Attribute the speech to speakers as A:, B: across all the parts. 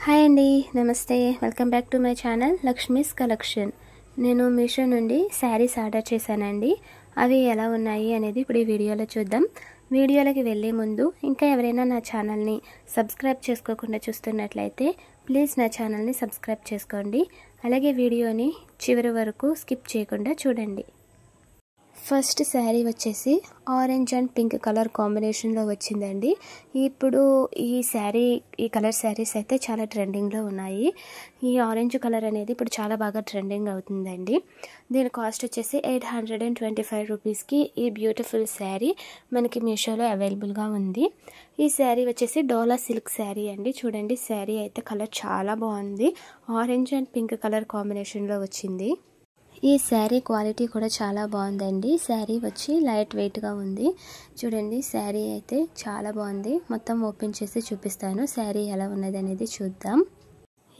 A: Hi అండి, నమస్తే. Welcome back to my channel Lakshmi's collection. నేను మీషో నుండి శారీస్ ఆర్డర్ చేశానండి. అవి ఎలా ఉన్నాయి అనేది ఇప్పుడు ఈ వీడియోలో చూద్దాం. వీడియోలోకి వెళ్ళే ముందు ఇంకా ఎవరైనా నా ఛానల్ని సబ్స్క్రైబ్ చేసుకోకుండా చూస్తున్నట్లయితే ప్లీజ్ నా ఛానల్ని సబ్స్క్రైబ్ చేసుకోండి. అలాగే వీడియోని చివరి వరకు స్కిప్ చేయకుండా చూడండి. ఫస్ట్ శారీ వచ్చేసి ఆరెంజ్ అండ్ పింక్ కలర్ కాంబినేషన్లో వచ్చిందండి. ఇప్పుడు ఈ కలర్ శారీస్ అయితే చాలా ట్రెండింగ్లో ఉన్నాయి. ఈ ఆరెంజ్ కలర్ అనేది ఇప్పుడు చాలా బాగా ట్రెండింగ్ అవుతుందండి. దీని కాస్ట్ వచ్చేసి 825 రూపీస్కి ఈ బ్యూటిఫుల్ శారీ మనకి మీషోలో అవైలబుల్గా ఉంది. ఈ శారీ వచ్చేసి డోలా సిల్క్ శారీ అండి. చూడండి, శారీ అయితే కలర్ చాలా బాగుంది. ఆరెంజ్ అండ్ పింక్ కలర్ కాంబినేషన్లో వచ్చింది. ఈ శారీ క్వాలిటీ కూడా చాలా బాగుందండి. శారీ వచ్చి లైట్ వెయిట్గా ఉంది. చూడండి, శారీ అయితే చాలా బాగుంది. మొత్తం ఓపెన్ చేసి చూపిస్తాను శారీ ఎలా ఉన్నది అనేది చూద్దాం.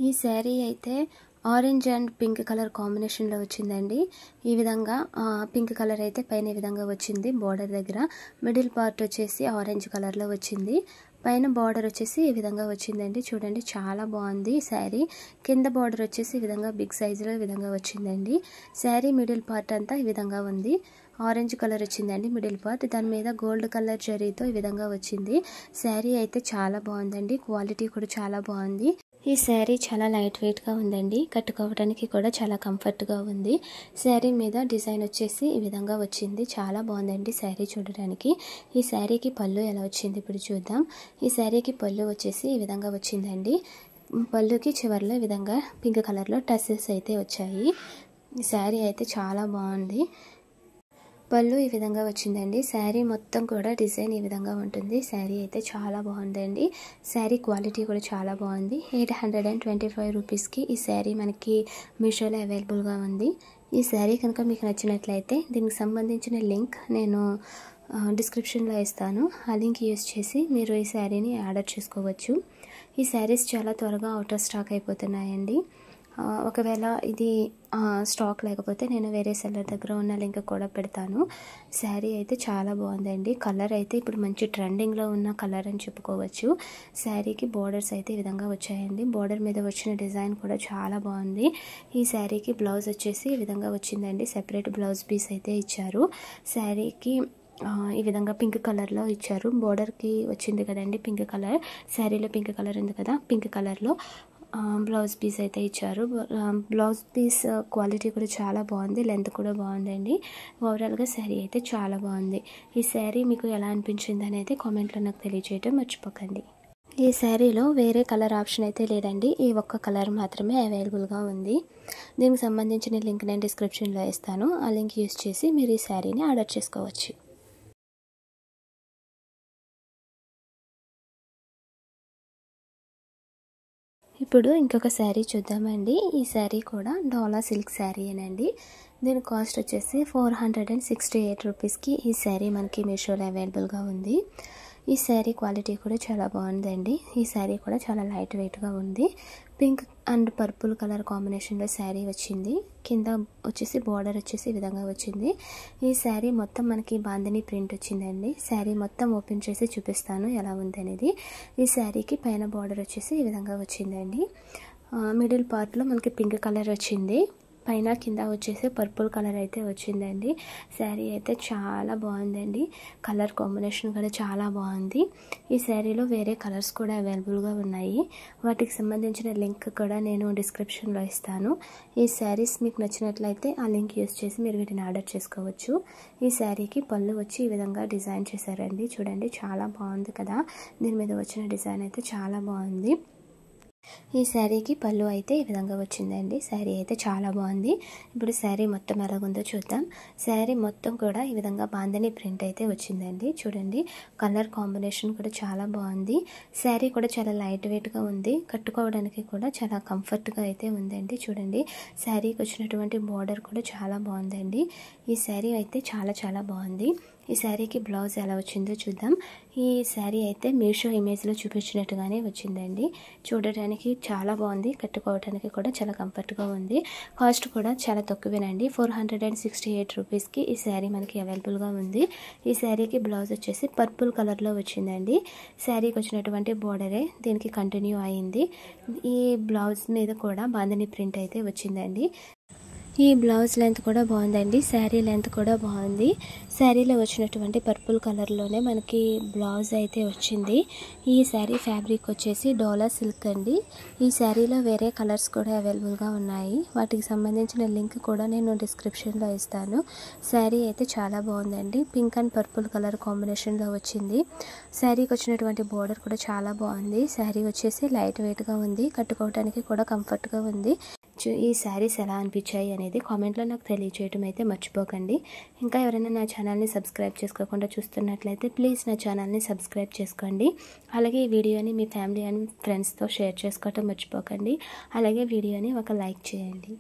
A: ఈ శారీ అయితే ఆరెంజ్ అండ్ పింక్ కలర్ కాంబినేషన్లో వచ్చిందండి. ఈ విధంగా పింక్ కలర్ అయితే పైన ఈ విధంగా వచ్చింది. బోర్డర్ దగ్గర మిడిల్ పార్ట్ వచ్చేసి ఆరెంజ్ కలర్లో వచ్చింది. పైన బార్డర్ వచ్చేసి ఈ విధంగా వచ్చిందండి. చూడండి, చాలా బాగుంది శారీ. కింద బార్డర్ వచ్చేసి ఈ విధంగా బిగ్ సైజులో ఈ విధంగా వచ్చిందండి. శారీ మిడిల్ పార్ట్ అంతా ఈ విధంగా ఉంది. ఆరెంజ్ కలర్ వచ్చిందండి మిడిల్ పార్ట్. దాని మీద గోల్డ్ కలర్ జరీతో ఈ విధంగా వచ్చింది. శారీ అయితే చాలా బాగుందండి. క్వాలిటీ కూడా చాలా బాగుంది. ఈ శారీ చాలా లైట్ వెయిట్గా ఉందండి. కట్టుకోవడానికి కూడా చాలా కంఫర్ట్గా ఉంది. శారీ మీద డిజైన్ వచ్చేసి ఈ విధంగా వచ్చింది. చాలా బాగుందండి శారీ చూడడానికి. ఈ శారీకి పళ్ళు ఎలా వచ్చింది ఇప్పుడు చూద్దాం. ఈ శారీకి పళ్ళు వచ్చేసి ఈ విధంగా వచ్చిందండి. పళ్ళుకి చివర్లో ఈ విధంగా పింక్ కలర్లో టసెస్ అయితే వచ్చాయి. ఈ శారీ అయితే చాలా బాగుంది. పళ్ళు ఈ విధంగా వచ్చిందండి. శారీ మొత్తం కూడా డిజైన్ ఈ విధంగా ఉంటుంది. శారీ అయితే చాలా బాగుందండి. శారీ క్వాలిటీ కూడా చాలా బాగుంది. 825 రూపీస్కి ఈ శారీ మనకి మీషోలో అవైలబుల్గా ఉంది. ఈ శారీ కనుక మీకు నచ్చినట్లయితే దీనికి సంబంధించిన లింక్ నేను డిస్క్రిప్షన్లో ఇస్తాను. ఆ లింక్ యూజ్ చేసి మీరు ఈ శారీని ఆర్డర్ చేసుకోవచ్చు. ఈ శారీస్ చాలా త్వరగా అవుట్ ఆఫ్ స్టాక్ అయిపోతున్నాయండి. ఒకవేళ ఇది స్టాక్ లేకపోతే నేను వేరే సెల్లర్ దగ్గర ఉన్న లింక్ కూడా పెడతాను. శారీ అయితే చాలా బాగుందండి. కలర్ అయితే ఇప్పుడు మంచి ట్రెండింగ్లో ఉన్న కలర్ అని చెప్పుకోవచ్చు. శారీకి బోర్డర్స్ అయితే ఈ విధంగా వచ్చాయండి. బోర్డర్ మీద వచ్చిన డిజైన్ కూడా చాలా బాగుంది. ఈ శారీకి బ్లౌజ్ వచ్చేసి ఈ విధంగా వచ్చిందండి. సెపరేట్ బ్లౌజ్ పీస్ అయితే ఇచ్చారు. శారీకి ఈ విధంగా పింక్ కలర్లో ఇచ్చారు. బోర్డర్కి వచ్చింది కదండి పింక్ కలర్. శారీలో పింక్ కలర్ ఉంది కదా, పింక్ కలర్లో బ్లౌజ్ పీస్ అయితే ఇచ్చారు. బ్లౌజ్ పీస్ క్వాలిటీ కూడా చాలా బాగుంది. లెంత్ కూడా బాగుందండి. ఓవరాల్గా శారీ అయితే చాలా బాగుంది. ఈ శారీ మీకు ఎలా అనిపించింది అనేది కామెంట్లో నాకు తెలియజేయడం మర్చిపోకండి. ఈ శారీలో వేరే కలర్ ఆప్షన్ అయితే లేదండి. ఈ ఒక్క కలర్ మాత్రమే అవైలబుల్గా ఉంది. దీనికి సంబంధించిన లింక్ నేను డిస్క్రిప్షన్లో ఇస్తాను. ఆ లింక్ యూజ్ చేసి మీరు ఈ శారీని ఆర్డర్ చేసుకోవచ్చు. ఇప్పుడు ఇంకొక శారీ చూద్దామండి. ఈ శారీ కూడా డోలా సిల్క్ శారీయేనండి. దీని కాస్ట్ వచ్చేసి 468 రూపీస్కి ఈ శారీ మనకి మీషోలో అవైలబుల్గా ఉంది. ఈ శారీ క్వాలిటీ కూడా చాలా బాగుందండి. ఈ శారీ కూడా చాలా లైట్ వెయిట్గా ఉంది. పింక్ అండ్ పర్పుల్ కలర్ కాంబినేషన్లో శారీ వచ్చింది. కింద వచ్చేసి బార్డర్ వచ్చేసి ఈ విధంగా వచ్చింది. ఈ శారీ మొత్తం మనకి బాందిని ప్రింట్ వచ్చిందండి. శారీ మొత్తం ఓపెన్ చేసి చూపిస్తాను ఎలా ఉంది అనేది. ఈ శారీకి పైన బార్డర్ వచ్చేసి ఈ విధంగా వచ్చిందండి. మిడిల్ పార్ట్లో మనకి పింక్ కలర్ వచ్చింది. పైన కింద వచ్చేసి పర్పుల్ కలర్ అయితే వచ్చిందండి. శారీ అయితే చాలా బాగుందండి. కలర్ కాంబినేషన్ కూడా చాలా బాగుంది. ఈ శారీలో వేరే కలర్స్ కూడా అవైలబుల్గా ఉన్నాయి. వాటికి సంబంధించిన లింక్ కూడా నేను డిస్క్రిప్షన్లో ఇస్తాను. ఈ శారీస్ మీకు నచ్చినట్లయితే ఆ లింక్ యూజ్ చేసి మీరు వీటిని ఆర్డర్ చేసుకోవచ్చు. ఈ శారీకి పళ్ళు వచ్చి ఈ విధంగా డిజైన్ చేశారండి. చూడండి, చాలా బాగుంది కదా. దీని మీద వచ్చిన డిజైన్ అయితే చాలా బాగుంది. ఈ శారీకి పళ్ళు అయితే ఈ విధంగా వచ్చిందండి. శారీ అయితే చాలా బాగుంది. ఇప్పుడు శారీ మొత్తం ఎలాగుందో చూద్దాం. శారీ మొత్తం కూడా ఈ విధంగా బాందిని ప్రింట్ అయితే వచ్చిందండి. చూడండి, కలర్ కాంబినేషన్ కూడా చాలా బాగుంది. శారీ కూడా చాలా లైట్ వెయిట్గా ఉంది. కట్టుకోవడానికి కూడా చాలా కంఫర్ట్గా అయితే ఉందండి. చూడండి, శారీకి వచ్చినటువంటి బార్డర్ కూడా చాలా బాగుందండి. ఈ శారీ అయితే చాలా చాలా బాగుంది. ఈ శారీకి బ్లౌజ్ ఎలా వచ్చిందో చూద్దాం. ఈ శారీ అయితే మీషో ఇమేజ్లో చూపించినట్టుగానే వచ్చిందండి. చూడడానికి చాలా బాగుంది, కట్టుకోవడానికి కూడా చాలా కంఫర్ట్గా ఉంది. కాస్ట్ కూడా చాలా తక్కువేనండి. 468 రూపీస్కి ఈ శారీ మనకి అవైలబుల్గా ఉంది. ఈ శారీకి బ్లౌజ్ వచ్చేసి పర్పుల్ కలర్లో వచ్చిందండి. శారీకి వచ్చినటువంటి బోర్డరే దీనికి కంటిన్యూ అయింది. ఈ బ్లౌజ్ మీద కూడా బాందిని ప్రింట్ అయితే వచ్చిందండి. ఈ బ్లౌజ్ లెంత్ కూడా బాగుందండి, శారీ లెంత్ కూడా బాగుంది. శారీలో వచ్చినటువంటి పర్పుల్ కలర్లోనే మనకి బ్లౌజ్ అయితే వచ్చింది. ఈ శారీ ఫ్యాబ్రిక్ వచ్చేసి డోలా సిల్క్ అండి. ఈ శారీలో వేరే కలర్స్ కూడా అవైలబుల్గా ఉన్నాయి. వాటికి సంబంధించిన లింక్ కూడా నేను డిస్క్రిప్షన్లో ఇస్తాను. శారీ అయితే చాలా బాగుందండి. పింక్ అండ్ పర్పుల్ కలర్ కాంబినేషన్లో వచ్చింది. శారీకి వచ్చినటువంటి బోర్డర్ కూడా చాలా బాగుంది. శారీ వచ్చేసి లైట్ వెయిట్గా ఉంది, కట్టుకోవడానికి కూడా కంఫర్ట్గా ఉంది. ఈ శారీస్ ఎలా అనిపించాయి అనేది కామెంట్లో నాకు తెలియజేయడం అయితే మర్చిపోకండి. ఇంకా ఎవరైనా నా ఛానల్ని సబ్స్క్రైబ్ చేసుకోకుండా చూస్తున్నట్లయితే ప్లీజ్ నా ఛానల్ని సబ్స్క్రైబ్ చేసుకోండి. అలాగే ఈ వీడియోని మీ ఫ్యామిలీ అండ్ ఫ్రెండ్స్తో షేర్ చేసుకోవటం మర్చిపోకండి. అలాగే వీడియోని ఒక లైక్ చేయండి.